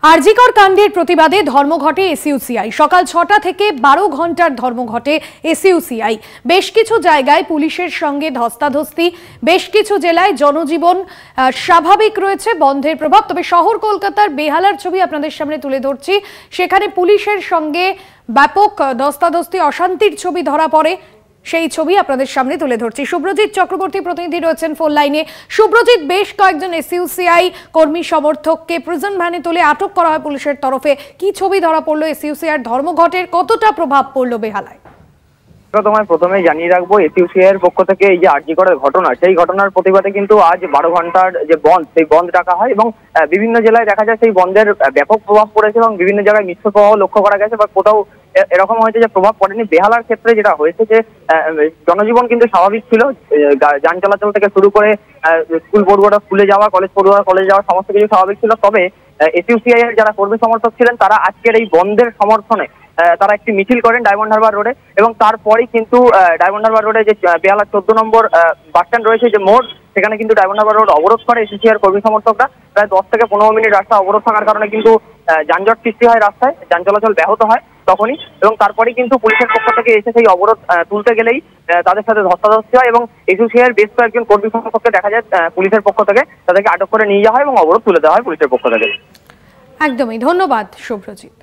আরজিকর কাণ্ডের প্রতিবাদে ধর্মঘটে এসইউসিআই। সকাল ৬টা থেকে ১২ ঘন্টার ধর্মঘটে এসইউসিআই। বেশ কিছু জায়গায় পুলিশের সঙ্গে ধস্তাধস্তি, বেশ কিছু জেলায় জনজীবন স্বাভাবিক রয়েছে, বন্ধের প্রভাব। তবে শহর কলকাতার বেহালার ছবি আপনাদের সামনে তুলে ধরছি। সেখানে পুলিশের সঙ্গে ব্যাপক ধস্তাধস্তি, অশান্তির ছবি ধরা পড়ে। সেই ছবি আপনাদের সামনে তুলে ধরছি। শুভ্রজিৎ চক্রবর্তী প্রতিনিধি রয়েছেন ফোন লাইনে। শুভ্রজিৎ, বেশ কয়েকজন এসইউসিআই কর্মী সমর্থককে প্রিজন ভ্যানে তুলে আটক করা হয় পুলিশের তরফে। কি ছবি ধরা পড়লো এসইউসিআই ধর্মঘটের, কতটা প্রভাব পড়লো বেহালায়? তোমায় প্রথমে জানিয়ে রাখবো, এসইউসিআই এর পক্ষ থেকে এই যে আরজিকরের ঘটনা, সেই ঘটনার প্রতিবাদে কিন্তু আজ 12 ঘন্টার যে বন্ধ, সেই বন্ধ ডাকা হয় এবং বিভিন্ন জেলায় দেখা যায় সেই বন্ধের ব্যাপক প্রভাব পড়েছে এবং বিভিন্ন জায়গায় মিশ্র প্রভাব লক্ষ্য করা গেছে, বা কোথাও এরকম হয়েছে যে প্রভাব পড়েনি। বেহালার ক্ষেত্রে যেটা হয়েছে যে জনজীবন কিন্তু স্বাভাবিক ছিল, যান চলাচল থেকে শুরু করে স্কুল পড়ুয়ারা স্কুলে যাওয়া, কলেজ পড়ুয়ারা কলেজে যাওয়া, সমস্ত কিছু স্বাভাবিক ছিল। তবে এসইউসিআই এর যারা কর্মী সমর্থক ছিলেন তারা আজকের এই বন্ধের সমর্থনে তারা একটি মিছিল করেন ডায়মন্ড হারবার রোডে, এবং তারপরেই কিন্তু ডায়মন্ড হারবার রোডে যে বেহালা 14 নম্বর বাস স্ট্যান্ড রয়েছে, যে মোড়, সেখানে কিন্তু ডায়মন্ড হারবার রোড অবরোধ করে এসইউসিআই কর্মী সমর্থকরা। প্রায় 10 থেকে 15 মিনিট রাস্তা অবরোধ থাকার কারণে কিন্তু যানজট সৃষ্টি হয়, রাস্তায় যান চলাচল ব্যাহত হয় তখনই, এবং তারপরেই কিন্তু পুলিশের পক্ষ থেকে এসে সেই অবরোধ তুলতে গেলেই তাদের সাথে ধস্তাধস্তি হয় এবং এসইউসিআই এর বেশ কয়েকজন কর্মী সমর্থককে দেখা যায় পুলিশের পক্ষ থেকে তাদেরকে আটক করে নিয়ে যাওয়া হয় এবং অবরোধ তুলে দেওয়া হয় পুলিশের পক্ষ থেকে। একদমই, ধন্যবাদ শুভ্রজিৎ।